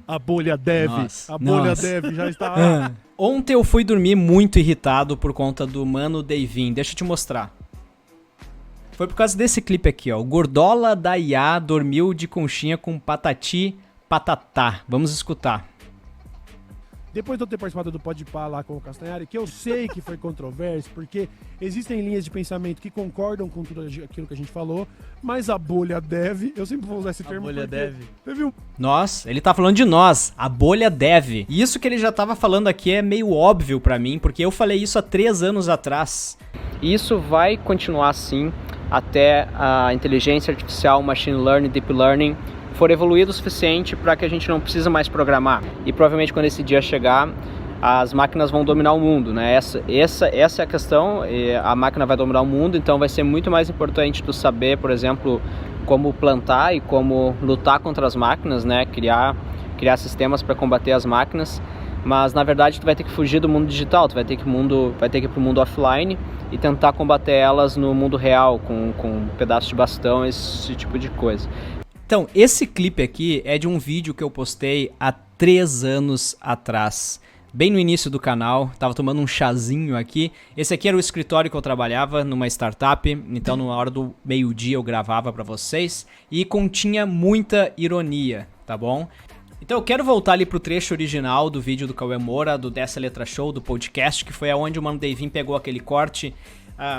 A bolha dev. Nossa, a bolha nossa. dev já está... Ontem eu fui dormir muito irritado por conta do Mano Davin. Deixa eu te mostrar. Foi por causa desse clipe aqui, ó. O Gordola da IA dormiu de conchinha com patati patatá. Vamos escutar. Depois de eu ter participado do Podpah lá com o Castanhari, que eu sei que foi controverso, porque existem linhas de pensamento que concordam com tudo aquilo que a gente falou, mas a bolha dev, eu sempre vou usar esse termo. Bolha dev. Teve um... Nós, ele tá falando de nós, a bolha dev. E isso que ele já tava falando aqui é meio óbvio pra mim, porque eu falei isso há 3 anos atrás. E isso vai continuar assim até a inteligência artificial, machine learning, deep learning for evoluído o suficiente para que a gente não precisa mais programar. E provavelmente quando esse dia chegar, as máquinas vão dominar o mundo, né? Essa é a questão, a máquina vai dominar o mundo, então vai ser muito mais importante tu saber, por exemplo, como plantar e como lutar contra as máquinas, né? Criar sistemas para combater as máquinas, mas na verdade tu vai ter que fugir do mundo digital, tu vai ter que ir pro mundo offline e tentar combater elas no mundo real, com um pedaço de bastão, esse tipo de coisa. Então, esse clipe aqui é de um vídeo que eu postei há 3 anos atrás, bem no início do canal, tava tomando um chazinho aqui. Esse aqui era o escritório que eu trabalhava numa startup, então na hora do meio-dia eu gravava pra vocês e continha muita ironia, tá bom? Então eu quero voltar ali pro trecho original do vídeo do Cauê Moura, do Dessa Letra Show, do podcast, que foi aonde o Mano Davin pegou aquele corte.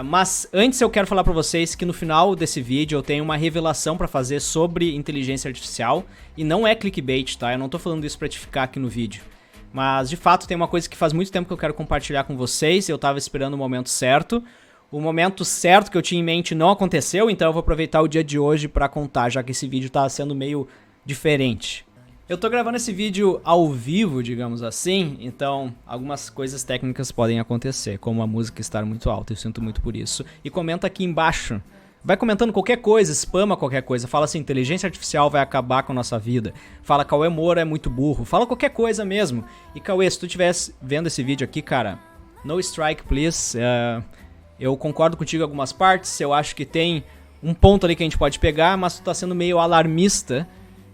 Mas antes eu quero falar pra vocês que no final desse vídeo eu tenho uma revelação pra fazer sobre inteligência artificial. E não é clickbait, tá? Eu não tô falando isso pra te ficar aqui no vídeo. Mas de fato tem uma coisa que faz muito tempo que eu quero compartilhar com vocês. Eu tava esperando o momento certo. O momento certo que eu tinha em mente não aconteceu, então eu vou aproveitar o dia de hoje pra contar, já que esse vídeo tá sendo meio diferente. Eu tô gravando esse vídeo ao vivo, digamos assim, então algumas coisas técnicas podem acontecer, como a música estar muito alta, eu sinto muito por isso. E comenta aqui embaixo, vai comentando qualquer coisa, spama qualquer coisa, fala assim, inteligência artificial vai acabar com a nossa vida, fala Cauê Moura é muito burro, fala qualquer coisa mesmo. E Cauê, se tu estivesse vendo esse vídeo aqui, cara, no strike please, eu concordo contigo em algumas partes, eu acho que tem um ponto ali que a gente pode pegar, mas tu tá sendo meio alarmista.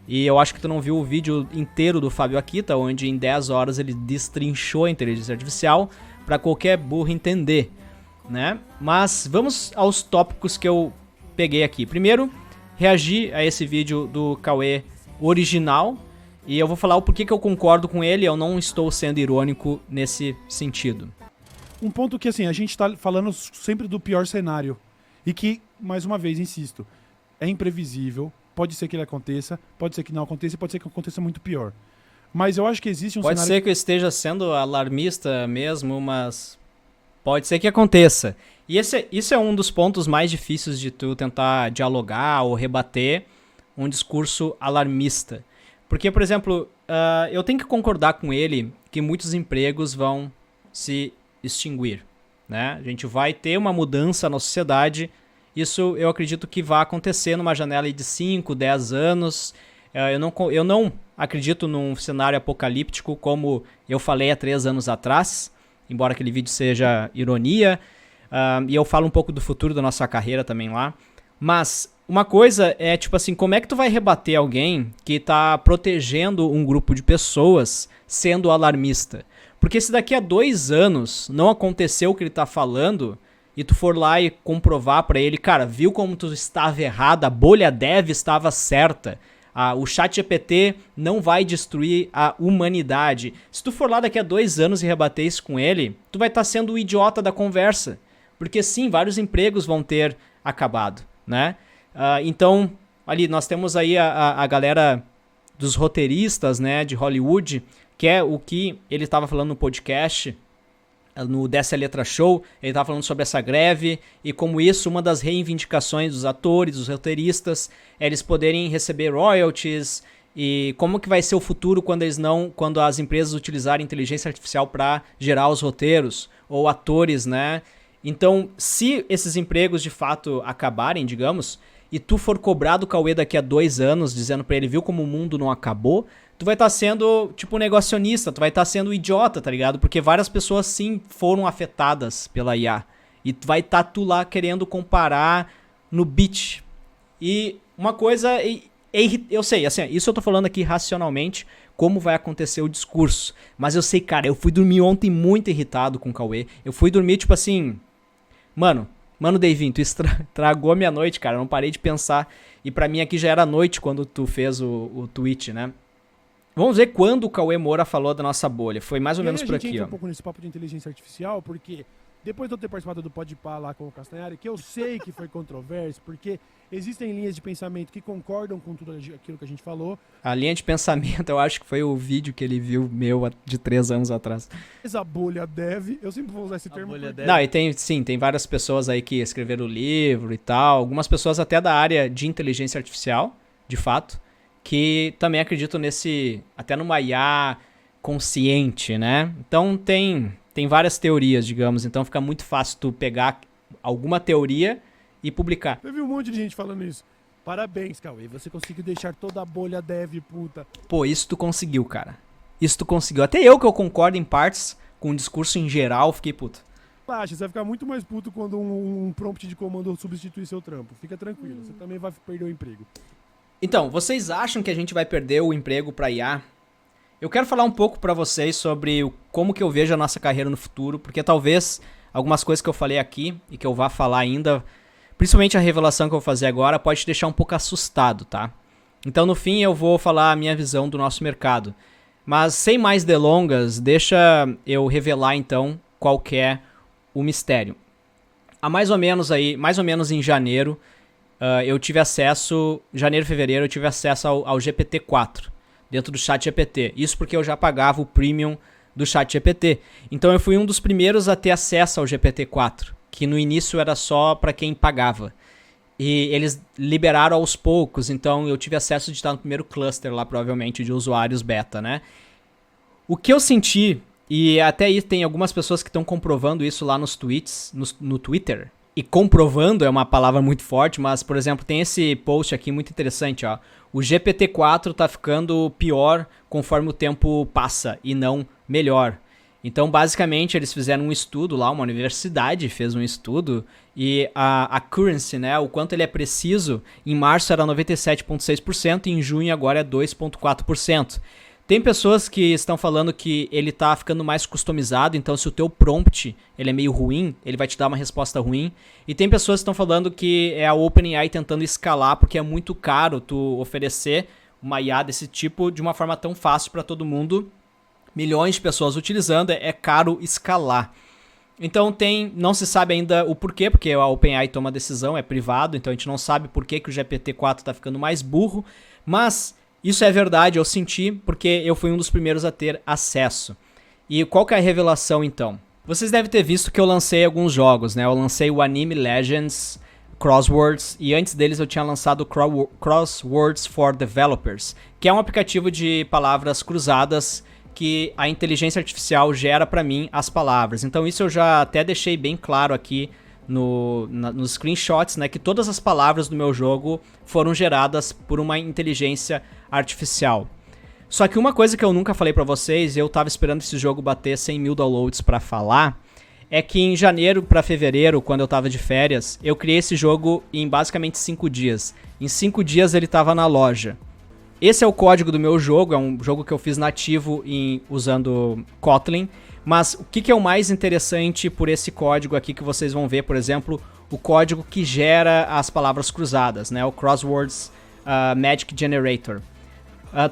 E eu acho que tu não viu o vídeo inteiro do Fábio Akita, onde em 10 horas ele destrinchou a inteligência artificial para qualquer burro entender, né? Mas vamos aos tópicos que eu peguei aqui. Primeiro, reagir a esse vídeo do Cauê original, e eu vou falar o porquê que eu concordo com ele, eu não estou sendo irônico nesse sentido. Um ponto que, assim, a gente tá falando sempre do pior cenário. E que, mais uma vez, insisto, é imprevisível. Pode ser que ele aconteça, pode ser que não aconteça, pode ser que aconteça muito pior. Mas eu acho que existe um cenário... Pode ser que eu esteja sendo alarmista mesmo, mas pode ser que aconteça. E isso é um dos pontos mais difíceis de tu tentar dialogar ou rebater um discurso alarmista. Porque, por exemplo, eu tenho que concordar com ele que muitos empregos vão se extinguir, né? A gente vai ter uma mudança na sociedade. Isso eu acredito que vai acontecer numa janela de 5, 10 anos. Eu não acredito num cenário apocalíptico como eu falei há 3 anos atrás, embora aquele vídeo seja ironia. E eu falo um pouco do futuro da nossa carreira também lá. Mas uma coisa é, tipo assim, como é que tu vai rebater alguém que tá protegendo um grupo de pessoas sendo alarmista? Porque se daqui a 2 anos não aconteceu o que ele tá falando... e tu for lá e comprovar pra ele, cara, viu como tu estava errado, a bolha dev estava certa, o ChatGPT não vai destruir a humanidade. Se tu for lá daqui a 2 anos e rebater isso com ele, tu vai estar sendo o idiota da conversa. Porque sim, vários empregos vão ter acabado, né? Então, ali, nós temos aí a galera dos roteiristas, né, de Hollywood, que é o que ele estava falando no podcast, no Dessa Letra Show, ele estava falando sobre essa greve e como isso, uma das reivindicações dos atores, dos roteiristas, é eles poderem receber royalties e como que vai ser o futuro quando as empresas utilizarem inteligência artificial para gerar os roteiros ou atores, né? Então, se esses empregos de fato acabarem, digamos, e tu for cobrar do Cauê daqui a 2 anos, dizendo pra ele, viu como o mundo não acabou, tu vai estar sendo, tipo, negacionista, tu vai estar sendo idiota, tá ligado? Porque várias pessoas, sim, foram afetadas pela IA. E vai estar tu lá querendo comparar no beat. E uma coisa, eu sei, assim, isso eu tô falando aqui racionalmente, como vai acontecer o discurso. Mas eu sei, cara, eu fui dormir ontem muito irritado com o Cauê. Eu fui dormir, tipo assim... Mano, Davinho, tu estragou minha noite, cara. Eu não parei de pensar. E pra mim aqui já era noite quando tu fez o tweet, né? Vamos ver quando o Cauê Moura falou da nossa bolha. Foi mais ou menos por aqui, ó. A gente entra um pouco nesse papo de inteligência artificial, porque depois de eu ter participado do Podpah lá com o Castanhari, que eu sei que foi controverso, porque existem linhas de pensamento que concordam com tudo aquilo que a gente falou. A linha de pensamento, eu acho que foi o vídeo que ele viu meu de 3 anos atrás. Essa bolha dev, eu sempre vou usar esse termo. Não, e tem várias pessoas aí que escreveram o livro e tal, algumas pessoas até da área de inteligência artificial, de fato, que também acreditam até numa IA consciente, né? Então tem várias teorias, digamos, então fica muito fácil tu pegar alguma teoria e publicar. Teve um monte de gente falando isso. Parabéns, Cauê, você conseguiu deixar toda a bolha dev puta. Pô, isso tu conseguiu, cara. Isso tu conseguiu. Até eu que eu concordo em partes com o discurso em geral, fiquei puto. Relaxa, você vai ficar muito mais puto quando um prompt de comando substituir seu trampo. Fica tranquilo, você também vai perder o emprego. Então, vocês acham que a gente vai perder o emprego pra IA? Eu quero falar um pouco pra vocês sobre como que eu vejo a nossa carreira no futuro, porque talvez algumas coisas que eu falei aqui e que eu vá falar ainda, principalmente a revelação que eu vou fazer agora, pode te deixar um pouco assustado, tá? Então, no fim, eu vou falar a minha visão do nosso mercado. Mas, sem mais delongas, deixa eu revelar, então, qual que é o mistério. Há mais ou menos em janeiro, eu tive acesso, janeiro e fevereiro, eu tive acesso ao GPT-4, dentro do ChatGPT. Isso porque eu já pagava o premium do ChatGPT. Então eu fui um dos primeiros a ter acesso ao GPT-4, que no início era só para quem pagava. E eles liberaram aos poucos, então eu tive acesso de estar no primeiro cluster lá, provavelmente, de usuários beta, né? O que eu senti, e até aí tem algumas pessoas que estão comprovando isso lá nos tweets, no Twitter. E comprovando é uma palavra muito forte, mas, por exemplo, tem esse post aqui muito interessante, ó. O GPT-4 tá ficando pior conforme o tempo passa e não melhor. Então, basicamente, eles fizeram um estudo lá, uma universidade fez um estudo, e a accuracy, né, o quanto ele é preciso, em março era 97,6% e em junho agora é 2,4%. Tem pessoas que estão falando que ele tá ficando mais customizado, então se o teu prompt ele é meio ruim, ele vai te dar uma resposta ruim. E tem pessoas que estão falando que é a OpenAI tentando escalar, porque é muito caro tu oferecer uma IA desse tipo de uma forma tão fácil para todo mundo. Milhões de pessoas utilizando, é caro escalar. Então não se sabe ainda o porquê, porque a OpenAI toma a decisão, é privado, então a gente não sabe por que o GPT-4 está ficando mais burro, mas isso é verdade, eu senti, porque eu fui um dos primeiros a ter acesso. E qual que é a revelação então? Vocês devem ter visto que eu lancei alguns jogos, né? Eu lancei o Anime Legends, Crosswords, e antes deles eu tinha lançado o Crosswords for Developers, que é um aplicativo de palavras cruzadas que a inteligência artificial gera para mim as palavras. Então isso eu já até deixei bem claro aqui nos screenshots, né, que todas as palavras do meu jogo foram geradas por uma inteligência artificial. Só que uma coisa que eu nunca falei pra vocês, e eu tava esperando esse jogo bater 100 mil downloads pra falar, é que em janeiro pra fevereiro, quando eu tava de férias, eu criei esse jogo em basicamente 5 dias. Em 5 dias ele tava na loja. Esse é o código do meu jogo, é um jogo que eu fiz nativo usando Kotlin. Mas o que é o mais interessante por esse código aqui que vocês vão ver, por exemplo, o código que gera as palavras cruzadas, né? O Crosswords Magic Generator.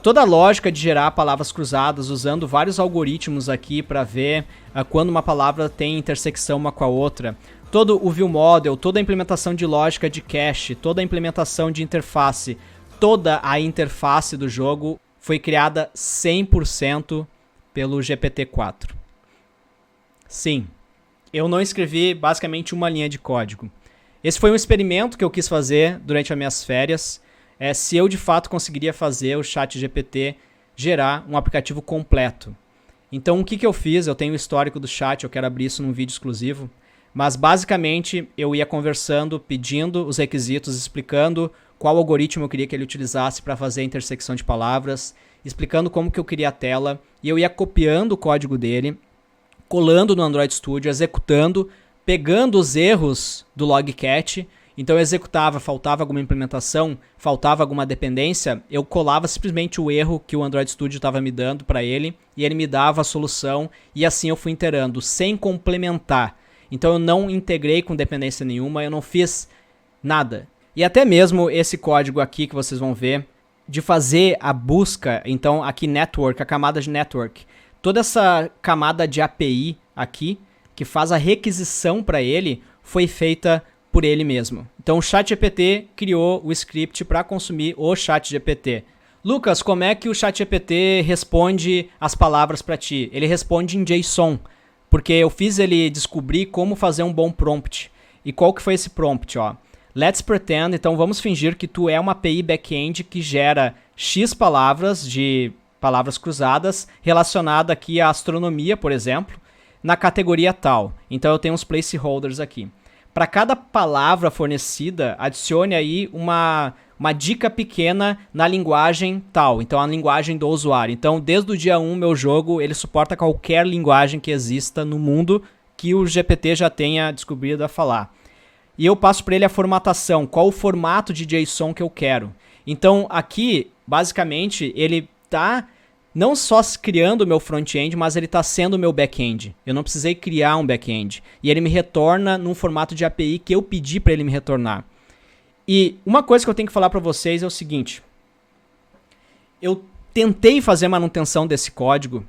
Toda a lógica de gerar palavras cruzadas usando vários algoritmos aqui para ver quando uma palavra tem intersecção uma com a outra. Todo o view model, toda a implementação de lógica de cache, toda a implementação de interface, toda a interface do jogo foi criada 100% pelo GPT-4. Sim, eu não escrevi basicamente uma linha de código. Esse foi um experimento que eu quis fazer durante as minhas férias. Se eu de fato conseguiria fazer o ChatGPT gerar um aplicativo completo. Então o que eu fiz? Eu tenho o histórico do chat, eu quero abrir isso num vídeo exclusivo. Mas basicamente eu ia conversando, pedindo os requisitos, explicando qual algoritmo eu queria que ele utilizasse para fazer a intersecção de palavras, explicando como que eu queria a tela, e eu ia copiando o código dele, colando no Android Studio, executando, pegando os erros do Logcat Então eu executava, faltava alguma implementação, faltava alguma dependência, eu colava simplesmente o erro que o Android Studio estava me dando para ele, e ele me dava a solução, e assim eu fui integrando, sem complementar. Então eu não integrei com dependência nenhuma, eu não fiz nada. E até mesmo esse código aqui que vocês vão ver, de fazer a busca, então aqui network, a camada de network, toda essa camada de API aqui, que faz a requisição para ele, foi feita por ele mesmo. Então o ChatGPT criou o script para consumir o ChatGPT. Lucas, como é que o ChatGPT responde as palavras para ti? Ele responde em JSON, porque eu fiz ele descobrir como fazer um bom prompt. E qual que foi esse prompt, ó? Let's pretend, então vamos fingir que tu é uma API back-end que gera X palavras de palavras cruzadas relacionada aqui à astronomia, por exemplo, na categoria tal. Então eu tenho uns placeholders aqui. Para cada palavra fornecida, adicione aí uma dica pequena na linguagem tal, então a linguagem do usuário. Então, desde o dia 1, meu jogo, ele suporta qualquer linguagem que exista no mundo que o GPT já tenha descobrido a falar. E eu passo para ele a formatação, qual o formato de JSON que eu quero. Então, aqui, basicamente, ele está não só criando o meu front-end, mas ele está sendo o meu back-end. Eu não precisei criar um back-end. E ele me retorna num formato de API que eu pedi para ele me retornar. E uma coisa que eu tenho que falar para vocês é o seguinte. Eu tentei fazer manutenção desse código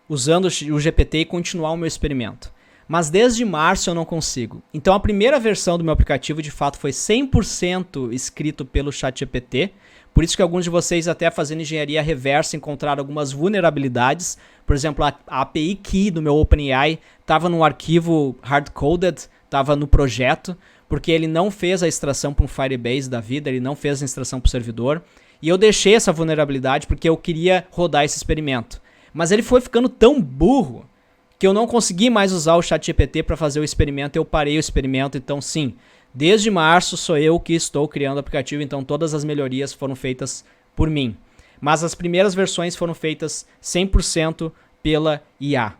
usando o GPT e continuar o meu experimento. Mas desde março eu não consigo. Então a primeira versão do meu aplicativo de fato foi 100% escrito pelo ChatGPT. Por isso que alguns de vocês, até fazendo engenharia reversa, encontraram algumas vulnerabilidades. Por exemplo, a API Key do meu OpenAI estava num arquivo hard-coded, estava no projeto, porque ele não fez a extração para um Firebase da vida, ele não fez a extração para o servidor. E eu deixei essa vulnerabilidade porque eu queria rodar esse experimento. Mas ele foi ficando tão burro que eu não consegui mais usar o ChatGPT para fazer o experimento, eu parei o experimento. Então sim, desde março sou eu que estou criando o aplicativo, então todas as melhorias foram feitas por mim. Mas as primeiras versões foram feitas 100% pela IA.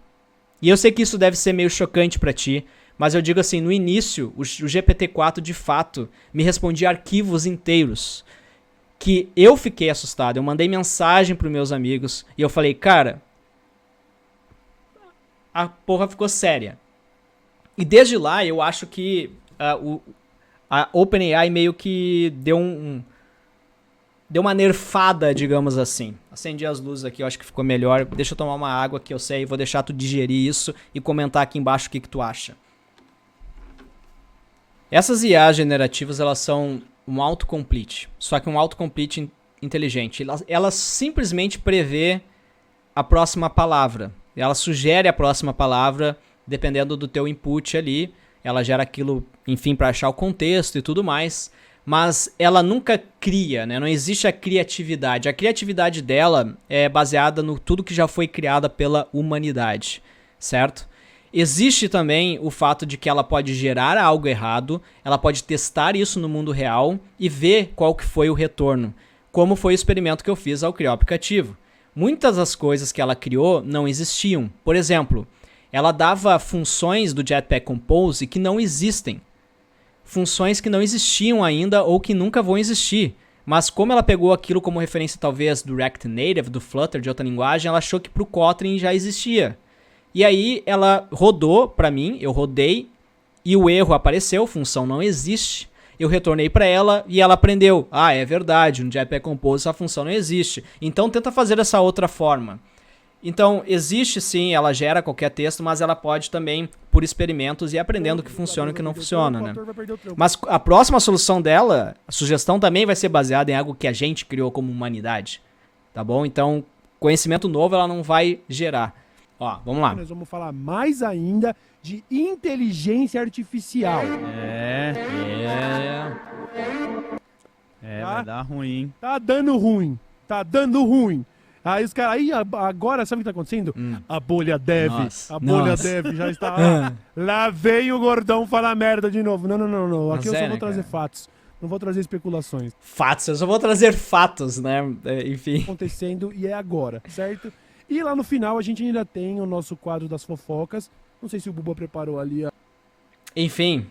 E eu sei que isso deve ser meio chocante para ti, mas eu digo assim, no início, o GPT-4 de fato me respondia arquivos inteiros, que eu fiquei assustado. Eu mandei mensagem para os meus amigos e eu falei, cara, a porra ficou séria. E desde lá eu acho que a OpenAI meio que deu uma nerfada, digamos assim. Acendi as luzes aqui, eu acho que ficou melhor. Deixa eu tomar uma água que eu sei, vou deixar tu digerir isso e comentar aqui embaixo o que tu acha. Essas IAs generativas, elas são um autocomplete, só que um autocomplete inteligente. Ela simplesmente prevê a próxima palavra. Ela sugere a próxima palavra, dependendo do teu input ali. Ela gera aquilo, enfim, para achar o contexto e tudo mais. Mas ela nunca cria, né? Não existe a criatividade. A criatividade dela é baseada no tudo que já foi criada pela humanidade, certo? Existe também o fato de que ela pode gerar algo errado, ela pode testar isso no mundo real e ver qual que foi o retorno, como foi o experimento que eu fiz ao criar o aplicativo. Muitas das coisas que ela criou não existiam. Por exemplo, ela dava funções do Jetpack Compose que não existem. Funções que não existiam ainda ou que nunca vão existir. Mas como ela pegou aquilo como referência talvez do React Native, do Flutter, de outra linguagem, ela achou que para o Kotlin já existia. E aí ela rodou para mim, eu rodei e o erro apareceu, função não existe. Eu retornei para ela e ela aprendeu. Ah, é verdade, no Jetpack Compose essa função não existe. Então tenta fazer dessa outra forma. Então existe sim, ela gera qualquer texto, mas ela pode também, por experimentos, ir aprendendo o que funciona e o que não funciona, né? Mas a próxima solução dela, a sugestão também vai ser baseada em algo que a gente criou como humanidade. Tá bom? Então conhecimento novo ela não vai gerar. Ó, vamos lá. Nós vamos falar mais ainda de inteligência artificial. Tá? Vai dar ruim. Tá dando ruim. Aí os caras, aí agora, sabe o que tá acontecendo? A bolha dev. Nossa. A bolha dev já está. Lá vem o gordão falar merda de novo. Não. Aqui eu só vou trazer fatos. Não vou trazer especulações. Fatos, eu só vou trazer fatos, né? Enfim. Acontecendo e é agora, certo? E lá no final a gente ainda tem o nosso quadro das fofocas. Não sei se o Buba preparou ali. Enfim,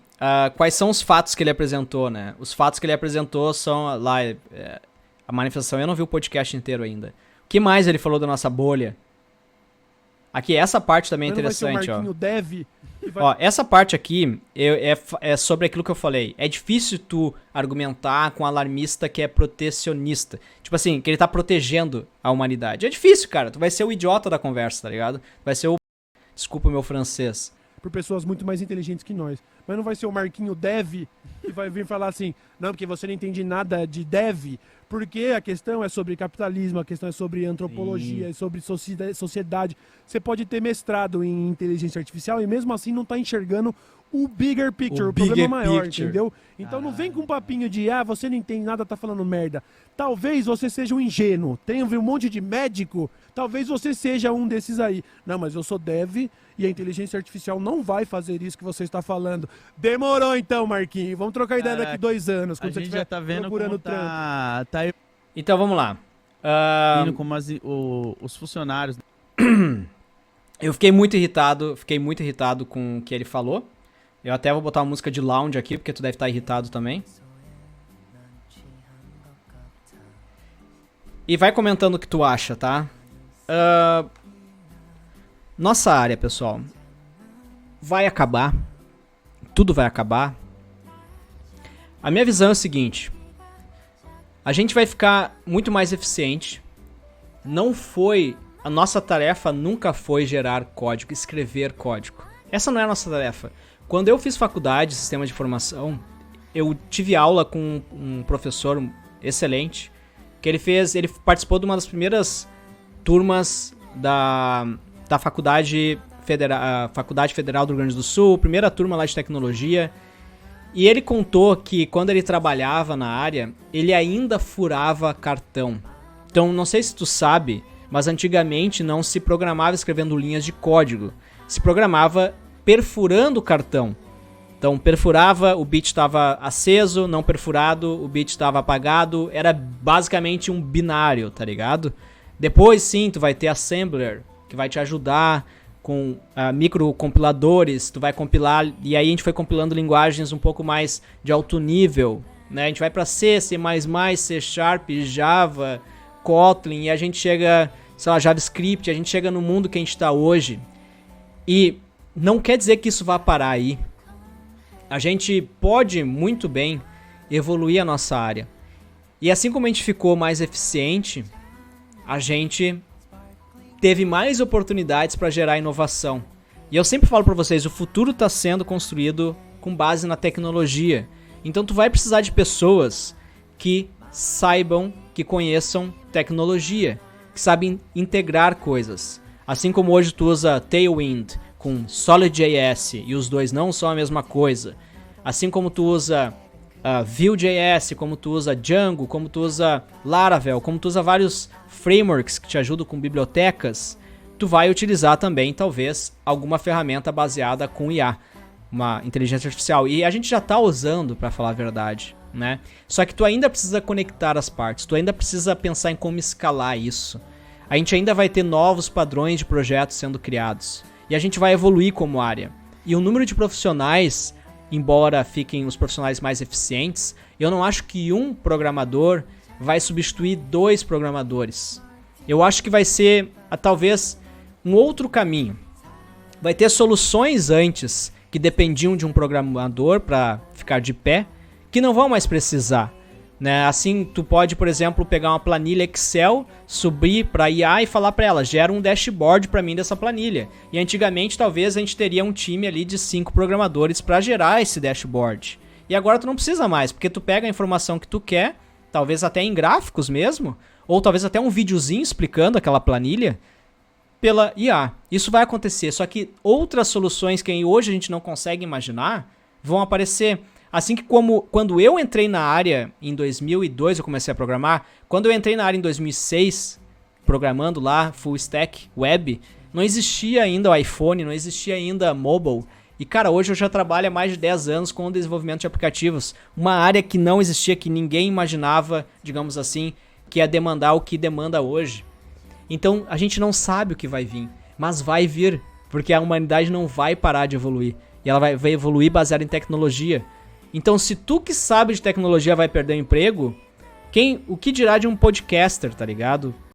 quais são os fatos que ele apresentou, né? Os fatos que ele apresentou são lá, a manifestação. Eu não vi o podcast inteiro ainda. O que mais ele falou da nossa bolha? Aqui, essa parte também é interessante, vai ser o Marquinho Dev. Ó, essa parte aqui é sobre aquilo que eu falei. É difícil tu argumentar com um alarmista que é protecionista. Tipo assim, que ele tá protegendo a humanidade. É difícil, cara. Tu vai ser o idiota da conversa, tá ligado? Vai ser o... Desculpa o meu francês. Por pessoas muito mais inteligentes que nós. Mas não vai ser o Marquinho Dev que vai vir falar assim, não, porque você não entende nada de Dev, porque a questão é sobre capitalismo, a questão é sobre antropologia, é sobre sociedade. Você pode ter mestrado em inteligência artificial e mesmo assim não tá enxergando o bigger picture, o problema maior, entendeu? Então não vem com um papinho de, você não entende nada, tá falando merda. Talvez você seja um ingênuo, tem um monte de médico, talvez você seja um desses aí. Não, mas eu sou dev e a inteligência artificial não vai fazer isso que você está falando. Demorou então, Marquinhos. Vamos trocar ideia daqui 2 anos, quando você estiver procurando trampo. Então vamos lá. Indo como os funcionários. Eu fiquei muito irritado com o que ele falou. Eu até vou botar uma música de lounge aqui, porque tu deve estar irritado também. E vai comentando o que tu acha, tá? Nossa área, pessoal, vai acabar. Tudo vai acabar. A minha visão é o seguinte. A gente vai ficar muito mais eficiente. A nossa tarefa nunca foi gerar código, escrever código. Essa não é a nossa tarefa. Quando eu fiz faculdade, sistema de informação, eu tive aula com um professor excelente, que ele participou de uma das primeiras turmas da Faculdade Federal do Rio Grande do Sul, primeira turma lá de tecnologia, e ele contou que quando ele trabalhava na área, ele ainda furava cartão. Então, não sei se tu sabe, mas antigamente não se programava escrevendo linhas de código, se programava perfurando o cartão. Então, perfurava, o bit estava aceso, não perfurado, o bit estava apagado. Era basicamente um binário, tá ligado? Depois, sim, tu vai ter assembler, que vai te ajudar com microcompiladores. Tu vai compilar, e aí a gente foi compilando linguagens um pouco mais de alto nível, né? A gente vai para C, C++, C Sharp, Java, Kotlin, e a gente chega, sei lá, JavaScript, a gente chega no mundo que a gente está hoje. E não quer dizer que isso vá parar aí. A gente pode muito bem evoluir a nossa área. E assim como a gente ficou mais eficiente, a gente teve mais oportunidades para gerar inovação. E eu sempre falo para vocês, o futuro está sendo construído com base na tecnologia. Então tu vai precisar de pessoas que saibam, que conheçam tecnologia, que sabem integrar coisas. Assim como hoje tu usa Tailwind com Solid.js e os dois não são a mesma coisa. Assim como tu usa Vue.js, como tu usa Django, como tu usa Laravel, como tu usa vários frameworks que te ajudam com bibliotecas, tu vai utilizar também, talvez, alguma ferramenta baseada com IA, uma inteligência artificial. E a gente já está usando, para falar a verdade, né? Só que tu ainda precisa conectar as partes, tu ainda precisa pensar em como escalar isso. A gente ainda vai ter novos padrões de projetos sendo criados. E a gente vai evoluir como área. E o número de profissionais, embora fiquem os profissionais mais eficientes, eu não acho que um programador vai substituir 2 programadores. Eu acho que vai ser, talvez, um outro caminho. Vai ter soluções antes que dependiam de um programador para ficar de pé, que não vão mais precisar. Né? Assim, tu pode, por exemplo, pegar uma planilha Excel, subir para IA e falar para ela, gera um dashboard para mim dessa planilha. E antigamente, talvez, a gente teria um time ali de 5 programadores para gerar esse dashboard. E agora tu não precisa mais, porque tu pega a informação que tu quer, talvez até em gráficos mesmo, ou talvez até um videozinho explicando aquela planilha pela IA. Isso vai acontecer, só que outras soluções que hoje a gente não consegue imaginar vão aparecer. Assim que quando eu entrei na área em 2002, eu comecei a programar. Quando eu entrei na área em 2006, programando lá, full stack, web, não existia ainda o iPhone, não existia ainda mobile. E cara, hoje eu já trabalho há mais de 10 anos com o desenvolvimento de aplicativos. Uma área que não existia, que ninguém imaginava, digamos assim, que ia demandar o que demanda hoje. Então a gente não sabe o que vai vir, mas vai vir, porque a humanidade não vai parar de evoluir. E ela vai evoluir baseada em tecnologia. Então, se tu que sabe de tecnologia vai perder o emprego, o que dirá de um podcaster, tá ligado?